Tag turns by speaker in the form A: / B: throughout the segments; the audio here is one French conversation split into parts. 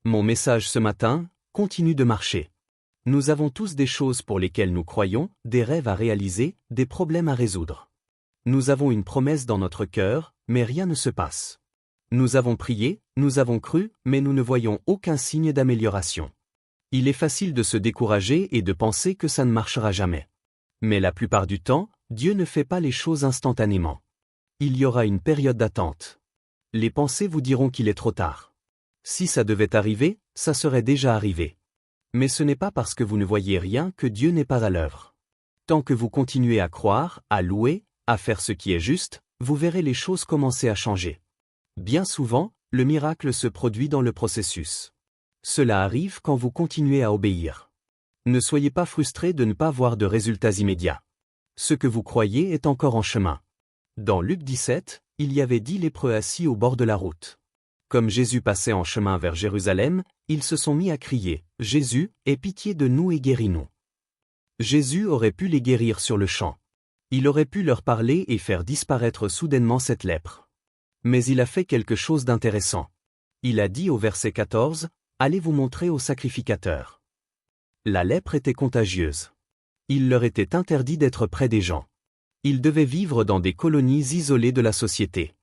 A: Mon message ce matin, continue de marcher. Nous avons tous des choses pour lesquelles nous croyons, des rêves à réaliser, des problèmes à résoudre. Nous avons une promesse dans notre cœur, mais rien ne se passe. Nous avons prié, nous avons cru, mais nous ne voyons aucun signe d'amélioration. Il est facile de se décourager et de penser que ça ne marchera jamais. Mais la plupart du temps, Dieu ne fait pas les choses instantanément. Il y aura une période d'attente. Les pensées vous diront qu'il est trop tard. Si ça devait arriver, ça serait déjà arrivé. Mais ce n'est pas parce que vous ne voyez rien que Dieu n'est pas à l'œuvre. Tant que vous continuez à croire, à louer, à faire ce qui est juste, vous verrez les choses commencer à changer. Bien souvent, le miracle se produit dans le processus. Cela arrive quand vous continuez à obéir. Ne soyez pas frustrés de ne pas voir de résultats immédiats. Ce que vous croyez est encore en chemin. Dans Luc 17, il y avait 10 lépreux assis au bord de la route. Comme Jésus passait en chemin vers Jérusalem, ils se sont mis à crier « Jésus, aie pitié de nous et guéris-nous ». Jésus aurait pu les guérir sur le champ. Il aurait pu leur parler et faire disparaître soudainement cette lèpre. Mais il a fait quelque chose d'intéressant. Il a dit au verset 14 « Allez vous montrer au sacrificateur ». La lèpre était contagieuse. Il leur était interdit d'être près des gens. Ils devaient vivre dans des colonies isolées de la société.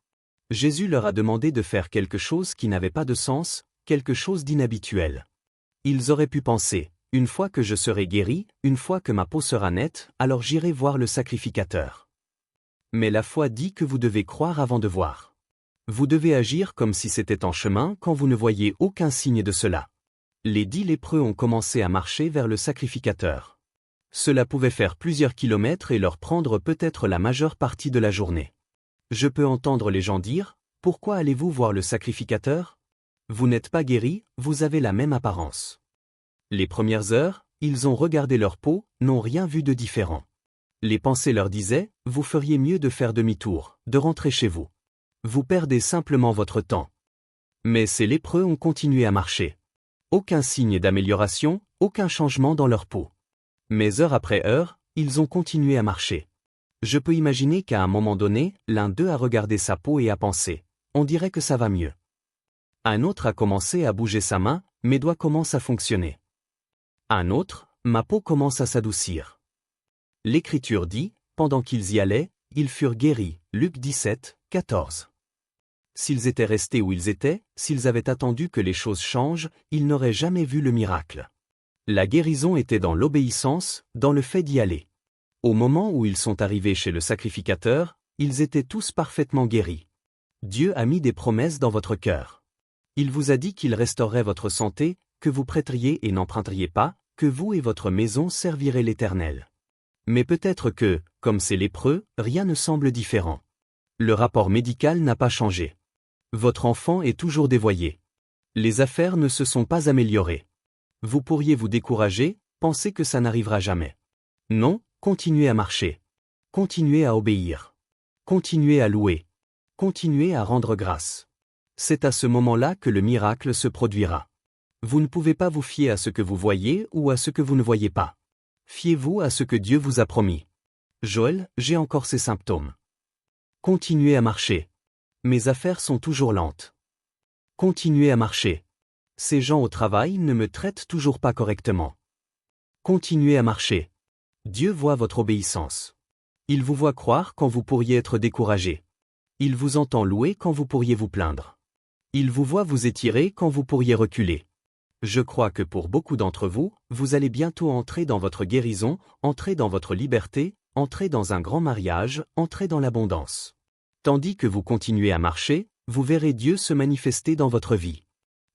A: Jésus leur a demandé de faire quelque chose qui n'avait pas de sens, quelque chose d'inhabituel. Ils auraient pu penser, une fois que je serai guéri, une fois que ma peau sera nette, alors j'irai voir le sacrificateur. Mais la foi dit que vous devez croire avant de voir. Vous devez agir comme si c'était en chemin quand vous ne voyez aucun signe de cela. Les 10 lépreux ont commencé à marcher vers le sacrificateur. Cela pouvait faire plusieurs kilomètres et leur prendre peut-être la majeure partie de la journée. Je peux entendre les gens dire « Pourquoi allez-vous voir le sacrificateur ? Vous n'êtes pas guéri, vous avez la même apparence. » Les premières heures, ils ont regardé leur peau, n'ont rien vu de différent. Les pensées leur disaient « Vous feriez mieux de faire demi-tour, de rentrer chez vous. Vous perdez simplement votre temps. » Mais ces lépreux ont continué à marcher. Aucun signe d'amélioration, aucun changement dans leur peau. Mais heure après heure, ils ont continué à marcher. Je peux imaginer qu'à un moment donné, l'un d'eux a regardé sa peau et a pensé « On dirait que ça va mieux ». Un autre a commencé à bouger sa main, mes doigts commencent à fonctionner. Un autre, ma peau commence à s'adoucir. L'Écriture dit, pendant qu'ils y allaient, ils furent guéris, Luc 17, 14. S'ils étaient restés où ils étaient, s'ils avaient attendu que les choses changent, ils n'auraient jamais vu le miracle. La guérison était dans l'obéissance, dans le fait d'y aller. Au moment où ils sont arrivés chez le sacrificateur, ils étaient tous parfaitement guéris. Dieu a mis des promesses dans votre cœur. Il vous a dit qu'il restaurerait votre santé, que vous prêteriez et n'emprunteriez pas, que vous et votre maison servirez l'Éternel. Mais peut-être que, comme ces lépreux, rien ne semble différent. Le rapport médical n'a pas changé. Votre enfant est toujours dévoyé. Les affaires ne se sont pas améliorées. Vous pourriez vous décourager, penser que ça n'arrivera jamais. Non, continuez à marcher. Continuez à obéir. Continuez à louer. Continuez à rendre grâce. C'est à ce moment-là que le miracle se produira. Vous ne pouvez pas vous fier à ce que vous voyez ou à ce que vous ne voyez pas. Fiez-vous à ce que Dieu vous a promis. Joël, j'ai encore ces symptômes. Continuez à marcher. Mes affaires sont toujours lentes. Continuez à marcher. Ces gens au travail ne me traitent toujours pas correctement. Continuez à marcher. Dieu voit votre obéissance. Il vous voit croire quand vous pourriez être découragé. Il vous entend louer quand vous pourriez vous plaindre. Il vous voit vous étirer quand vous pourriez reculer. Je crois que pour beaucoup d'entre vous, vous allez bientôt entrer dans votre guérison, entrer dans votre liberté, entrer dans un grand mariage, entrer dans l'abondance. Tandis que vous continuez à marcher, vous verrez Dieu se manifester dans votre vie.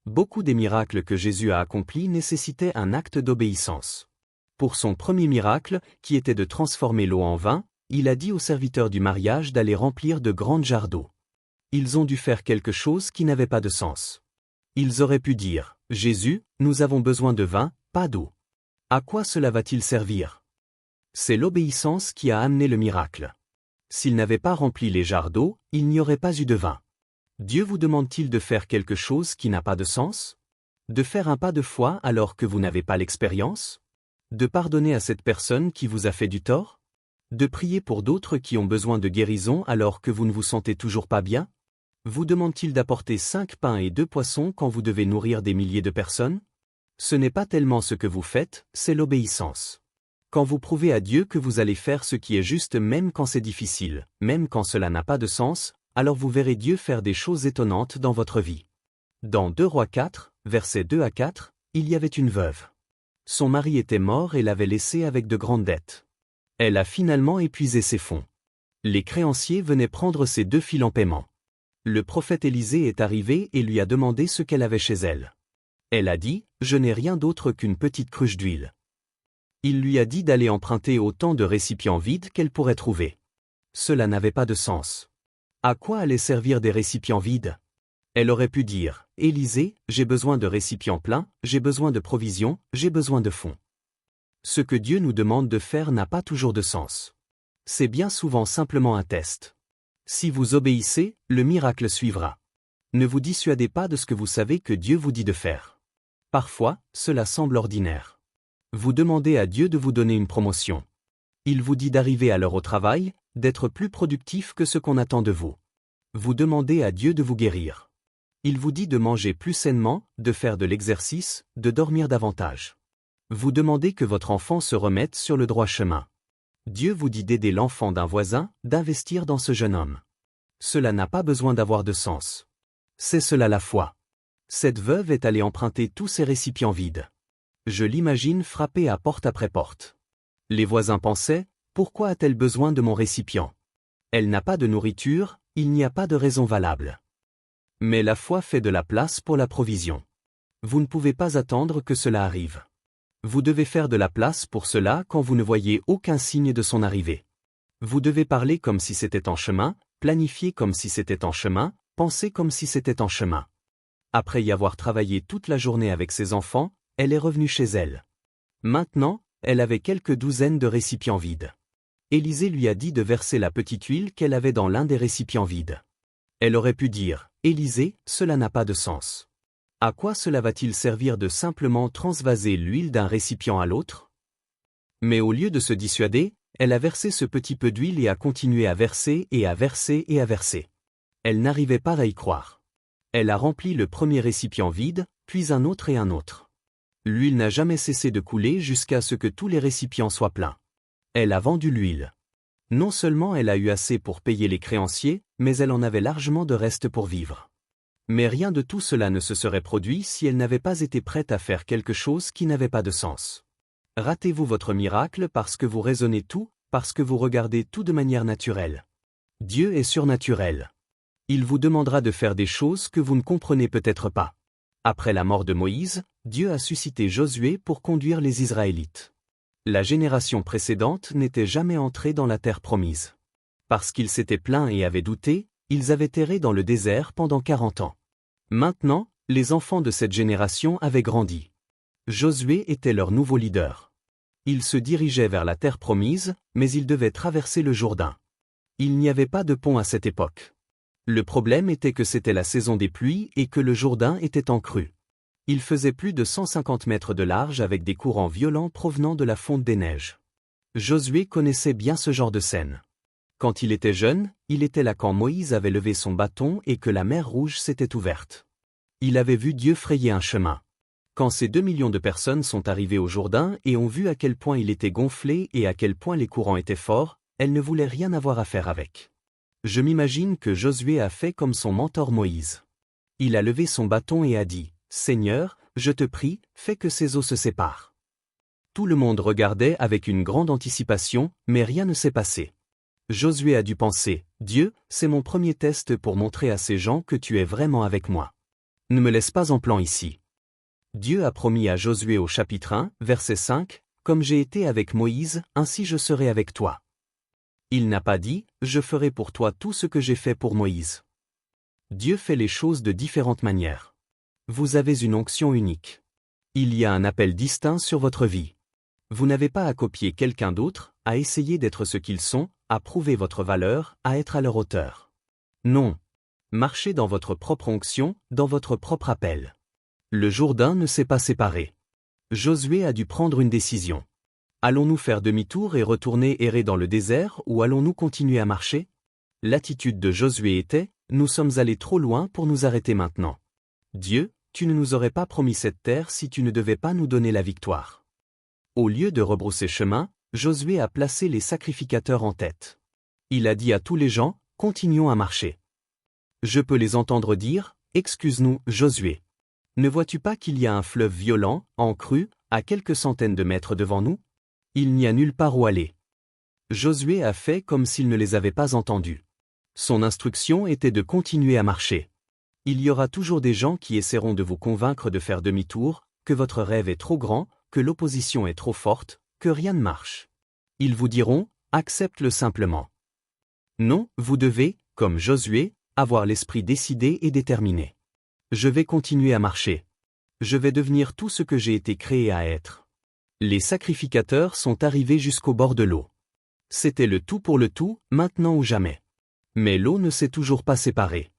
A: Beaucoup des miracles que Jésus a accomplis nécessitaient un acte d'obéissance. Pour son premier miracle, qui était de transformer l'eau en vin, il a dit aux serviteurs du mariage d'aller remplir de grandes jarres d'eau. Ils ont dû faire quelque chose qui n'avait pas de sens. Ils auraient pu dire « Jésus, nous avons besoin de vin, pas d'eau. À quoi cela va-t-il servir ?» C'est l'obéissance qui a amené le miracle. S'ils n'avaient pas rempli les jarres d'eau, il n'y aurait pas eu de vin. Dieu vous demande-t-il de faire quelque chose qui n'a pas de sens? De faire un pas de foi alors que vous n'avez pas l'expérience? De pardonner à cette personne qui vous a fait du tort? De prier pour d'autres qui ont besoin de guérison alors que vous ne vous sentez toujours pas bien? Vous demande-t-il d'apporter 5 pains et 2 poissons quand vous devez nourrir des milliers de personnes? Ce n'est pas tellement ce que vous faites, c'est l'obéissance. Quand vous prouvez à Dieu que vous allez faire ce qui est juste même quand c'est difficile, même quand cela n'a pas de sens, alors vous verrez Dieu faire des choses étonnantes dans votre vie. Dans 2 Rois 4, versets 2 à 4, il y avait une veuve. Son mari était mort et l'avait laissée avec de grandes dettes. Elle a finalement épuisé ses fonds. Les créanciers venaient prendre ses 2 filles en paiement. Le prophète Élisée est arrivé et lui a demandé ce qu'elle avait chez elle. Elle a dit, « Je n'ai rien d'autre qu'une petite cruche d'huile. » Il lui a dit d'aller emprunter autant de récipients vides qu'elle pourrait trouver. Cela n'avait pas de sens. À quoi allaient servir des récipients vides? Elle aurait pu dire, « Élisée, j'ai besoin de récipients pleins, j'ai besoin de provisions, j'ai besoin de fonds. » Ce que Dieu nous demande de faire n'a pas toujours de sens. C'est bien souvent simplement un test. Si vous obéissez, le miracle suivra. Ne vous dissuadez pas de ce que vous savez que Dieu vous dit de faire. Parfois, cela semble ordinaire. Vous demandez à Dieu de vous donner une promotion. Il vous dit d'arriver à l'heure au travail, d'être plus productif que ce qu'on attend de vous. Vous demandez à Dieu de vous guérir. Il vous dit de manger plus sainement, de faire de l'exercice, de dormir davantage. Vous demandez que votre enfant se remette sur le droit chemin. Dieu vous dit d'aider l'enfant d'un voisin, d'investir dans ce jeune homme. Cela n'a pas besoin d'avoir de sens. C'est cela la foi. Cette veuve est allée emprunter tous ses récipients vides. Je l'imagine frapper à porte après porte. Les voisins pensaient, pourquoi a-t-elle besoin de mon récipient? Elle n'a pas de nourriture, il n'y a pas de raison valable. Mais la foi fait de la place pour la provision. Vous ne pouvez pas attendre que cela arrive. Vous devez faire de la place pour cela quand vous ne voyez aucun signe de son arrivée. Vous devez parler comme si c'était en chemin, planifier comme si c'était en chemin, penser comme si c'était en chemin. Après y avoir travaillé toute la journée avec ses enfants, elle est revenue chez elle. Maintenant, elle avait quelques douzaines de récipients vides. Élisée lui a dit de verser la petite huile qu'elle avait dans l'un des récipients vides. Elle aurait pu dire, « Élisée, cela n'a pas de sens. À quoi cela va-t-il servir de simplement transvaser l'huile d'un récipient à l'autre ?» Mais au lieu de se dissuader, elle a versé ce petit peu d'huile et a continué à verser et à verser et à verser. Elle n'arrivait pas à y croire. Elle a rempli le premier récipient vide, puis un autre et un autre. L'huile n'a jamais cessé de couler jusqu'à ce que tous les récipients soient pleins. Elle a vendu l'huile. Non seulement elle a eu assez pour payer les créanciers, mais elle en avait largement de reste pour vivre. Mais rien de tout cela ne se serait produit si elle n'avait pas été prête à faire quelque chose qui n'avait pas de sens. Ratez-vous votre miracle parce que vous raisonnez tout, parce que vous regardez tout de manière naturelle. Dieu est surnaturel. Il vous demandera de faire des choses que vous ne comprenez peut-être pas. Après la mort de Moïse, Dieu a suscité Josué pour conduire les Israélites. La génération précédente n'était jamais entrée dans la terre promise. Parce qu'ils s'étaient plaints et avaient douté, ils avaient erré dans le désert pendant 40 ans. Maintenant, les enfants de cette génération avaient grandi. Josué était leur nouveau leader. Ils se dirigeaient vers la terre promise, mais ils devaient traverser le Jourdain. Il n'y avait pas de pont à cette époque. Le problème était que c'était la saison des pluies et que le Jourdain était en crue. Il faisait plus de 150 mètres de large avec des courants violents provenant de la fonte des neiges. Josué connaissait bien ce genre de scène. Quand il était jeune, il était là quand Moïse avait levé son bâton et que la mer Rouge s'était ouverte. Il avait vu Dieu frayer un chemin. Quand ces 2 millions de personnes sont arrivées au Jourdain et ont vu à quel point il était gonflé et à quel point les courants étaient forts, elles ne voulaient rien avoir à faire avec. Je m'imagine que Josué a fait comme son mentor Moïse. Il a levé son bâton et a dit, « Seigneur, je te prie, fais que ces eaux se séparent. » Tout le monde regardait avec une grande anticipation, mais rien ne s'est passé. Josué a dû penser, « Dieu, c'est mon premier test pour montrer à ces gens que tu es vraiment avec moi. Ne me laisse pas en plan ici. » Dieu a promis à Josué au chapitre 1, verset 5, « Comme j'ai été avec Moïse, ainsi je serai avec toi. » Il n'a pas dit, « Je ferai pour toi tout ce que j'ai fait pour Moïse. » Dieu fait les choses de différentes manières. Vous avez une onction unique. Il y a un appel distinct sur votre vie. Vous n'avez pas à copier quelqu'un d'autre, à essayer d'être ce qu'ils sont, à prouver votre valeur, à être à leur hauteur. Non. Marchez dans votre propre onction, dans votre propre appel. Le Jourdain ne s'est pas séparé. Josué a dû prendre une décision. Allons-nous faire demi-tour et retourner errer dans le désert ou allons-nous continuer à marcher? L'attitude de Josué était, Nous sommes allés trop loin pour nous arrêter maintenant. Dieu, tu ne nous aurais pas promis cette terre si tu ne devais pas nous donner la victoire. Au lieu de rebrousser chemin, Josué a placé les sacrificateurs en tête. Il a dit à tous les gens, continuons à marcher. Je peux les entendre dire, excuse-nous, Josué. Ne vois-tu pas qu'il y a un fleuve violent, en crue, à quelques centaines de mètres devant nous? Il n'y a nulle part où aller. Josué a fait comme s'il ne les avait pas entendus. Son instruction était de continuer à marcher. Il y aura toujours des gens qui essaieront de vous convaincre de faire demi-tour, que votre rêve est trop grand, que l'opposition est trop forte, que rien ne marche. Ils vous diront, accepte-le simplement. Non, vous devez, comme Josué, avoir l'esprit décidé et déterminé. Je vais continuer à marcher. Je vais devenir tout ce que j'ai été créé à être. Les sacrificateurs sont arrivés jusqu'au bord de l'eau. C'était le tout pour le tout, maintenant ou jamais. Mais l'eau ne s'est toujours pas séparée.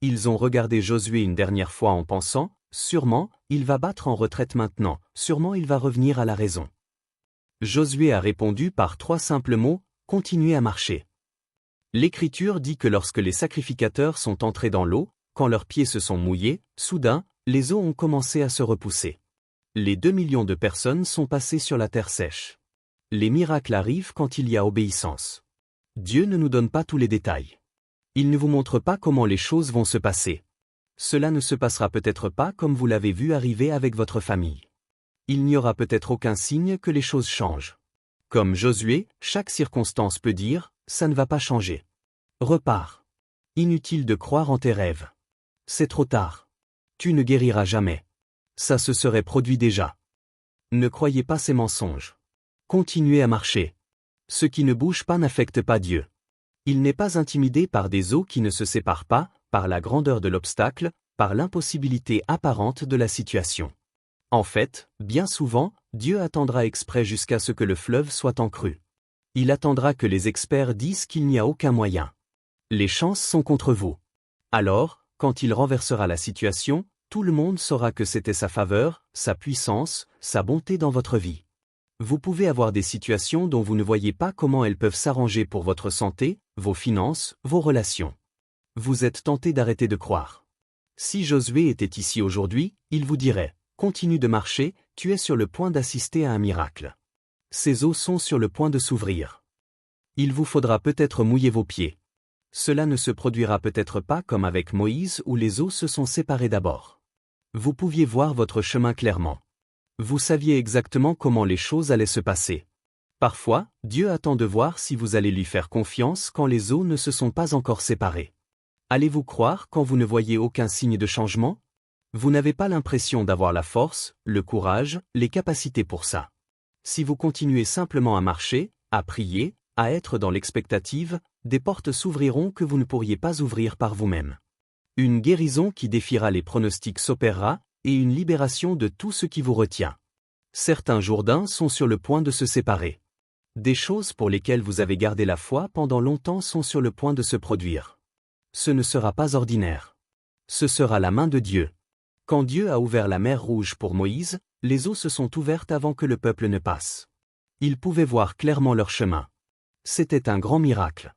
A: Ils ont regardé Josué une dernière fois en pensant, sûrement, il va battre en retraite maintenant, sûrement il va revenir à la raison. Josué a répondu par 3 simples mots, continuez à marcher. L'Écriture dit que lorsque les sacrificateurs sont entrés dans l'eau, quand leurs pieds se sont mouillés, soudain, les eaux ont commencé à se repousser. Les 2 millions de personnes sont passées sur la terre sèche. Les miracles arrivent quand il y a obéissance. Dieu ne nous donne pas tous les détails. Il ne vous montre pas comment les choses vont se passer. Cela ne se passera peut-être pas comme vous l'avez vu arriver avec votre famille. Il n'y aura peut-être aucun signe que les choses changent. Comme Josué, chaque circonstance peut dire, ça ne va pas changer. Repars. Inutile de croire en tes rêves. C'est trop tard. Tu ne guériras jamais. Ça se serait produit déjà. Ne croyez pas ces mensonges. Continuez à marcher. Ce qui ne bouge pas n'affecte pas Dieu. Il n'est pas intimidé par des eaux qui ne se séparent pas, par la grandeur de l'obstacle, par l'impossibilité apparente de la situation. En fait, bien souvent, Dieu attendra exprès jusqu'à ce que le fleuve soit en crue. Il attendra que les experts disent qu'il n'y a aucun moyen. Les chances sont contre vous. Alors, quand il renversera la situation, tout le monde saura que c'était sa faveur, sa puissance, sa bonté dans votre vie. Vous pouvez avoir des situations dont vous ne voyez pas comment elles peuvent s'arranger pour votre santé, vos finances, vos relations. Vous êtes tenté d'arrêter de croire. Si Josué était ici aujourd'hui, il vous dirait, continue de marcher, tu es sur le point d'assister à un miracle. Ces eaux sont sur le point de s'ouvrir. Il vous faudra peut-être mouiller vos pieds. Cela ne se produira peut-être pas comme avec Moïse où les eaux se sont séparées d'abord. Vous pouviez voir votre chemin clairement. Vous saviez exactement comment les choses allaient se passer. Parfois, Dieu attend de voir si vous allez lui faire confiance quand les eaux ne se sont pas encore séparées. Allez-vous croire quand vous ne voyez aucun signe de changement? Vous n'avez pas l'impression d'avoir la force, le courage, les capacités pour ça. Si vous continuez simplement à marcher, à prier, à être dans l'expectative, des portes s'ouvriront que vous ne pourriez pas ouvrir par vous-même. Une guérison qui défiera les pronostics s'opérera, et une libération de tout ce qui vous retient. Certains Jourdains sont sur le point de se séparer. Des choses pour lesquelles vous avez gardé la foi pendant longtemps sont sur le point de se produire. Ce ne sera pas ordinaire. Ce sera la main de Dieu. Quand Dieu a ouvert la mer Rouge pour Moïse, les eaux se sont ouvertes avant que le peuple ne passe. Ils pouvaient voir clairement leur chemin. C'était un grand miracle.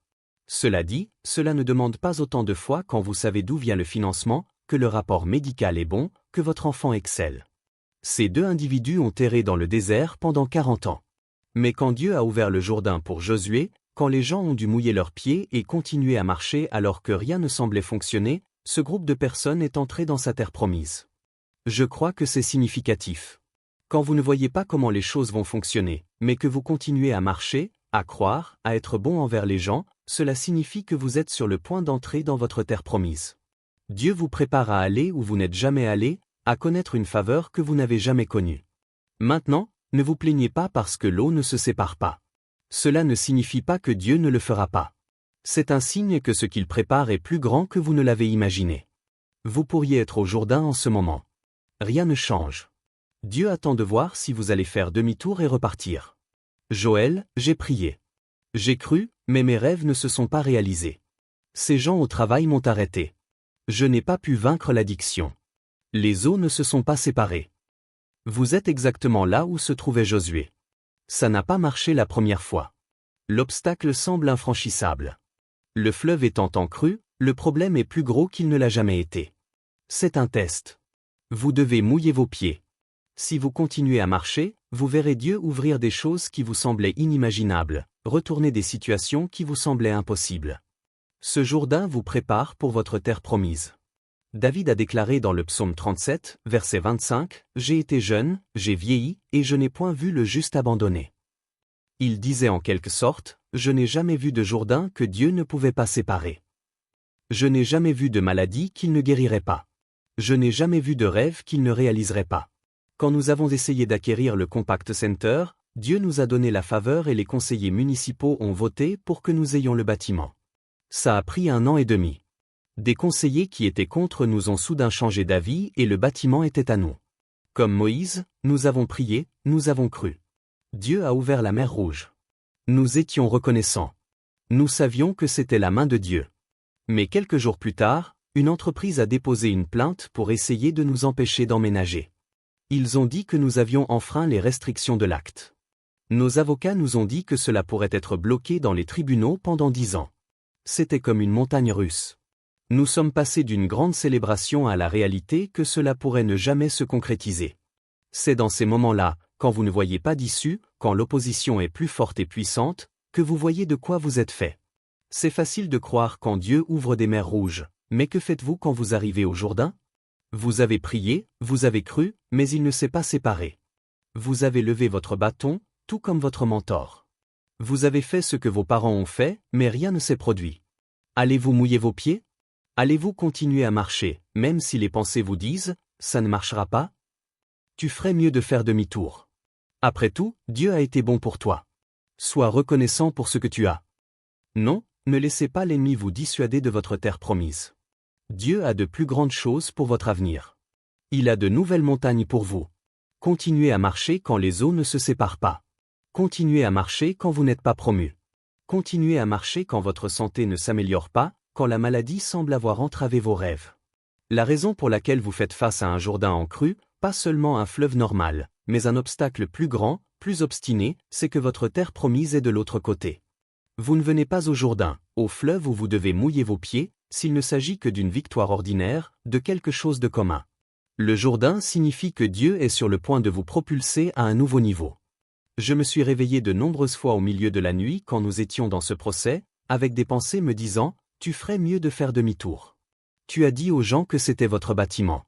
A: Cela dit, cela ne demande pas autant de foi quand vous savez d'où vient le financement, que le rapport médical est bon, que votre enfant excelle. Ces 2 individus ont erré dans le désert pendant 40 ans. Mais quand Dieu a ouvert le Jourdain pour Josué, quand les gens ont dû mouiller leurs pieds et continuer à marcher alors que rien ne semblait fonctionner, ce groupe de personnes est entré dans sa terre promise. Je crois que c'est significatif. Quand vous ne voyez pas comment les choses vont fonctionner, mais que vous continuez à marcher, à croire, à être bon envers les gens, cela signifie que vous êtes sur le point d'entrer dans votre terre promise. Dieu vous prépare à aller où vous n'êtes jamais allé, à connaître une faveur que vous n'avez jamais connue. Maintenant, ne vous plaignez pas parce que l'eau ne se sépare pas. Cela ne signifie pas que Dieu ne le fera pas. C'est un signe que ce qu'il prépare est plus grand que vous ne l'avez imaginé. Vous pourriez être au Jourdain en ce moment. Rien ne change. Dieu attend de voir si vous allez faire demi-tour et repartir. Joël, j'ai prié. J'ai cru, mais mes rêves ne se sont pas réalisés. Ces gens au travail m'ont arrêté. Je n'ai pas pu vaincre l'addiction. Les eaux ne se sont pas séparées. Vous êtes exactement là où se trouvait Josué. Ça n'a pas marché la première fois. L'obstacle semble infranchissable. Le fleuve étant en crue, Le problème est plus gros qu'il ne l'a jamais été. C'est un test. Vous devez mouiller vos pieds. Si vous continuez à marcher, vous verrez Dieu ouvrir des choses qui vous semblaient inimaginables, retourner des situations qui vous semblaient impossibles. Ce Jourdain vous prépare pour votre terre promise. David a déclaré dans le psaume 37, verset 25, « J'ai été jeune, j'ai vieilli, et je n'ai point vu le juste abandonné. » Il disait en quelque sorte, « Je n'ai jamais vu de Jourdain que Dieu ne pouvait pas séparer. Je n'ai jamais vu de maladie qu'il ne guérirait pas. Je n'ai jamais vu de rêve qu'il ne réaliserait pas. » Quand nous avons essayé d'acquérir le Compact Center, Dieu nous a donné la faveur et les conseillers municipaux ont voté pour que nous ayons le bâtiment. Ça a pris 1 an et demi. Des conseillers qui étaient contre nous ont soudain changé d'avis et le bâtiment était à nous. Comme Moïse, nous avons prié, nous avons cru. Dieu a ouvert la mer Rouge. Nous étions reconnaissants. Nous savions que c'était la main de Dieu. Mais quelques jours plus tard, une entreprise a déposé une plainte pour essayer de nous empêcher d'emménager. Ils ont dit que nous avions enfreint les restrictions de l'acte. Nos avocats nous ont dit que cela pourrait être bloqué dans les tribunaux pendant 10 ans. C'était comme une montagne russe. Nous sommes passés d'une grande célébration à la réalité que cela pourrait ne jamais se concrétiser. C'est dans ces moments-là, quand vous ne voyez pas d'issue, quand l'opposition est plus forte et puissante, que vous voyez de quoi vous êtes fait. C'est facile de croire quand Dieu ouvre des mers rouges, mais que faites-vous quand vous arrivez au Jourdain? Vous avez prié, vous avez cru, mais il ne s'est pas séparé. Vous avez levé votre bâton, tout comme votre mentor. Vous avez fait ce que vos parents ont fait, mais rien ne s'est produit. Allez-vous mouiller vos pieds? Allez-vous continuer à marcher, même si les pensées vous disent « ça ne marchera pas » ? Tu ferais mieux de faire demi-tour. Après tout, Dieu a été bon pour toi. Sois reconnaissant pour ce que tu as. Non, ne laissez pas l'ennemi vous dissuader de votre terre promise. Dieu a de plus grandes choses pour votre avenir. Il a de nouvelles montagnes pour vous. Continuez à marcher quand les eaux ne se séparent pas. Continuez à marcher quand vous n'êtes pas promu. Continuez à marcher quand votre santé ne s'améliore pas, quand la maladie semble avoir entravé vos rêves. La raison pour laquelle vous faites face à un Jourdain en crue, pas seulement un fleuve normal, mais un obstacle plus grand, plus obstiné, c'est que votre terre promise est de l'autre côté. Vous ne venez pas au Jourdain, au fleuve où vous devez mouiller vos pieds, s'il ne s'agit que d'une victoire ordinaire, de quelque chose de commun. Le Jourdain signifie que Dieu est sur le point de vous propulser à un nouveau niveau. Je me suis réveillé de nombreuses fois au milieu de la nuit quand nous étions dans ce procès, avec des pensées me disant « Tu ferais mieux de faire demi-tour. Tu as dit aux gens que c'était votre bâtiment.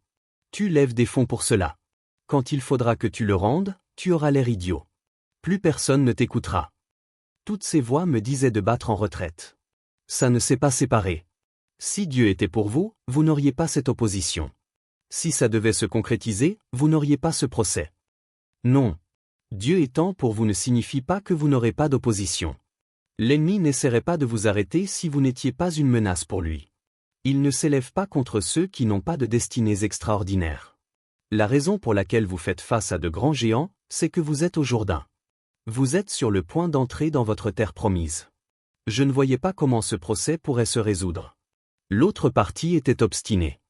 A: Tu lèves des fonds pour cela. Quand il faudra que tu le rendes, tu auras l'air idiot. Plus personne ne t'écoutera. » Toutes ces voix me disaient de battre en retraite. Ça ne s'est pas séparé. Si Dieu était pour vous, vous n'auriez pas cette opposition. Si ça devait se concrétiser, vous n'auriez pas ce procès. Non. Dieu étant pour vous ne signifie pas que vous n'aurez pas d'opposition. L'ennemi n'essaierait pas de vous arrêter si vous n'étiez pas une menace pour lui. Il ne s'élève pas contre ceux qui n'ont pas de destinées extraordinaires. La raison pour laquelle vous faites face à de grands géants, c'est que vous êtes au Jourdain. Vous êtes sur le point d'entrer dans votre terre promise. Je ne voyais pas comment ce procès pourrait se résoudre. L'autre partie était obstinée.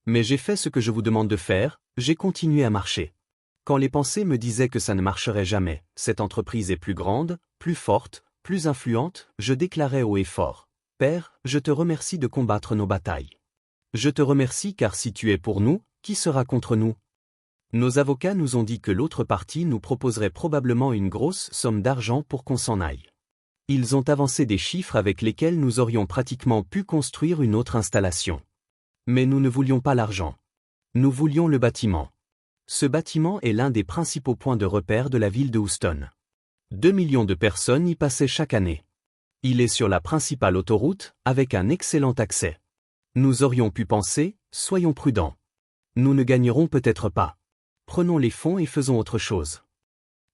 A: Mais j'ai fait ce que je vous demande de faire, j'ai continué à marcher. Quand les pensées me disaient que ça ne marcherait jamais, cette entreprise est plus grande, plus forte, plus influente, je déclarais haut et fort. Père, je te remercie de combattre nos batailles. Je te remercie car si tu es pour nous, qui sera contre nous? Nos avocats nous ont dit que l'autre partie nous proposerait probablement une grosse somme d'argent pour qu'on s'en aille. Ils ont avancé des chiffres avec lesquels nous aurions pratiquement pu construire une autre installation. Mais nous ne voulions pas l'argent. Nous voulions le bâtiment. Ce bâtiment est l'un des principaux points de repère de la ville de Houston. 2 millions de personnes y passaient chaque année. Il est sur la principale autoroute, avec un excellent accès. Nous aurions pu penser, soyons prudents. Nous ne gagnerons peut-être pas. Prenons les fonds et faisons autre chose.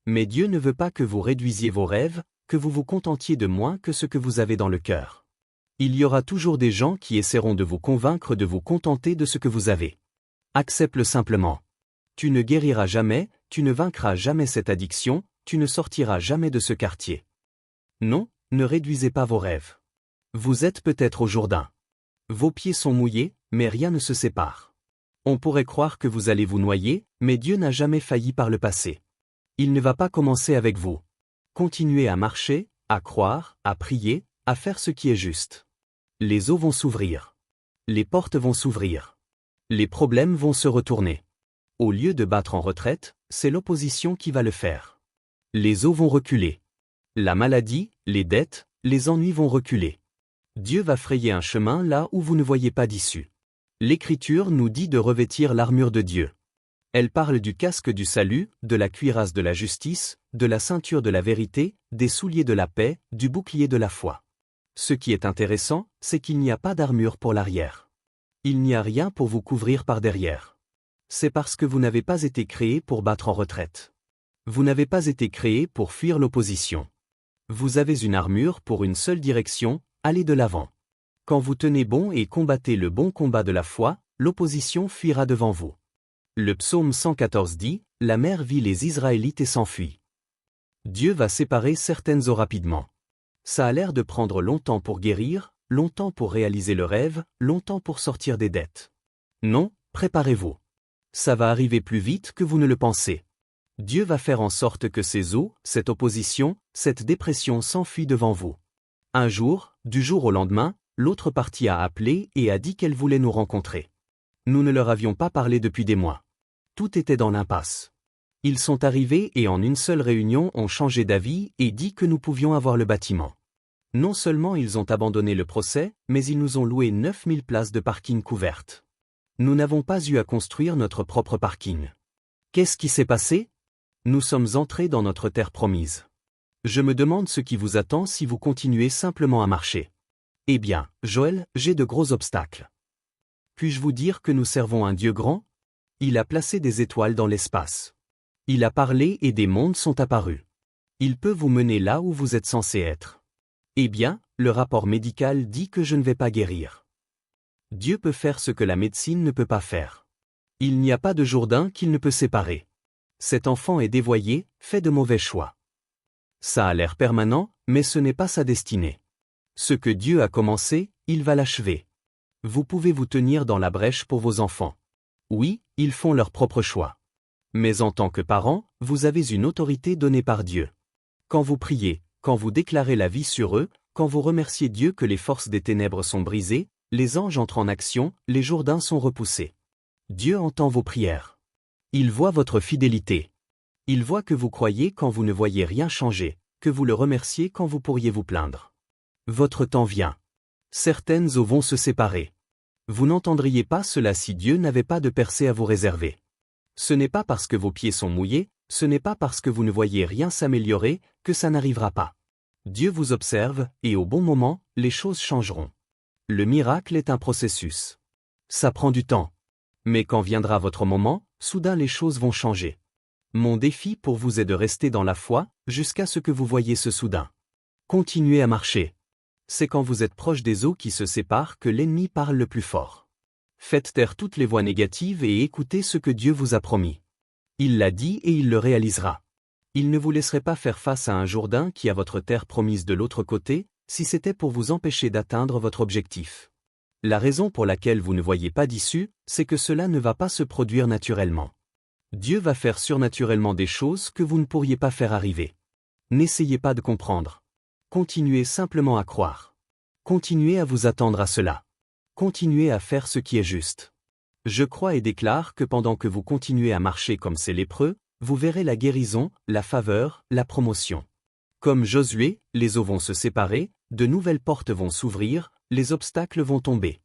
A: Mais Dieu ne veut pas que vous réduisiez vos rêves, que vous vous contentiez de moins que ce que vous avez dans le cœur. Il y aura toujours des gens qui essaieront de vous convaincre de vous contenter de ce que vous avez. Accepte-le simplement. Tu ne guériras jamais, tu ne vaincras jamais cette addiction, tu ne sortiras jamais de ce quartier. Non, ne réduisez pas vos rêves. Vous êtes peut-être au Jourdain. Vos pieds sont mouillés, mais rien ne se sépare. On pourrait croire que vous allez vous noyer, mais Dieu n'a jamais failli par le passé. Il ne va pas commencer avec vous. Continuez à marcher, à croire, à prier, à faire ce qui est juste. Les eaux vont s'ouvrir. Les portes vont s'ouvrir. Les problèmes vont se retourner. Au lieu de battre en retraite, c'est l'opposition qui va le faire. Les eaux vont reculer. La maladie, les dettes, les ennuis vont reculer. Dieu va frayer un chemin là où vous ne voyez pas d'issue. L'Écriture nous dit de revêtir l'armure de Dieu. Elle parle du casque du salut, de la cuirasse de la justice, de la ceinture de la vérité, des souliers de la paix, du bouclier de la foi. Ce qui est intéressant, c'est qu'il n'y a pas d'armure pour l'arrière. Il n'y a rien pour vous couvrir par derrière. C'est parce que vous n'avez pas été créé pour battre en retraite. Vous n'avez pas été créé pour fuir l'opposition. Vous avez une armure pour une seule direction, aller de l'avant. Quand vous tenez bon et combattez le bon combat de la foi, l'opposition fuira devant vous. Le psaume 114 dit, « La mer vit les Israélites et s'enfuit ». Dieu va séparer certaines eaux rapidement. Ça a l'air de prendre longtemps pour guérir, longtemps pour réaliser le rêve, longtemps pour sortir des dettes. Non, préparez-vous. Ça va arriver plus vite que vous ne le pensez. Dieu va faire en sorte que ces eaux, cette opposition, cette dépression s'enfuient devant vous. Un jour, du jour au lendemain, l'autre partie a appelé et a dit qu'elle voulait nous rencontrer. Nous ne leur avions pas parlé depuis des mois. Tout était dans l'impasse. Ils sont arrivés et en une seule réunion ont changé d'avis et dit que nous pouvions avoir le bâtiment. Non seulement ils ont abandonné le procès, mais ils nous ont loué 9000 places de parking couvertes. Nous n'avons pas eu à construire notre propre parking. Qu'est-ce qui s'est passé? Nous sommes entrés dans notre terre promise. Je me demande ce qui vous attend si vous continuez simplement à marcher. Eh bien, Joël, j'ai de gros obstacles. Puis-je vous dire que nous servons un Dieu grand? Il a placé des étoiles dans l'espace. Il a parlé et des mondes sont apparus. Il peut vous mener là où vous êtes censé être. Eh bien, le rapport médical dit que je ne vais pas guérir. Dieu peut faire ce que la médecine ne peut pas faire. Il n'y a pas de Jourdain qu'il ne peut séparer. Cet enfant est dévoyé, fait de mauvais choix. Ça a l'air permanent, mais ce n'est pas sa destinée. Ce que Dieu a commencé, il va l'achever. Vous pouvez vous tenir dans la brèche pour vos enfants. Oui, ils font leur propre choix. Mais en tant que parents, vous avez une autorité donnée par Dieu. Quand vous priez, quand vous déclarez la vie sur eux, quand vous remerciez Dieu que les forces des ténèbres sont brisées, les anges entrent en action, les Jourdains sont repoussés. Dieu entend vos prières. Il voit votre fidélité. Il voit que vous croyez quand vous ne voyez rien changer, que vous le remerciez quand vous pourriez vous plaindre. Votre temps vient. Certaines eaux vont se séparer. Vous n'entendriez pas cela si Dieu n'avait pas de percée à vous réserver. Ce n'est pas parce que vos pieds sont mouillés, ce n'est pas parce que vous ne voyez rien s'améliorer, que ça n'arrivera pas. Dieu vous observe, et au bon moment, les choses changeront. Le miracle est un processus. Ça prend du temps. Mais quand viendra votre moment, soudain les choses vont changer. Mon défi pour vous est de rester dans la foi, jusqu'à ce que vous voyiez ce soudain. Continuez à marcher. C'est quand vous êtes proche des eaux qui se séparent que l'ennemi parle le plus fort. Faites taire toutes les voix négatives et écoutez ce que Dieu vous a promis. Il l'a dit et il le réalisera. Il ne vous laisserait pas faire face à un Jourdain qui a votre terre promise de l'autre côté, si c'était pour vous empêcher d'atteindre votre objectif. La raison pour laquelle vous ne voyez pas d'issue, c'est que cela ne va pas se produire naturellement. Dieu va faire surnaturellement des choses que vous ne pourriez pas faire arriver. N'essayez pas de comprendre. Continuez simplement à croire. Continuez à vous attendre à cela. Continuez à faire ce qui est juste. Je crois et déclare que pendant que vous continuez à marcher comme ces lépreux, vous verrez la guérison, la faveur, la promotion. Comme Josué, les eaux vont se séparer, de nouvelles portes vont s'ouvrir, les obstacles vont tomber.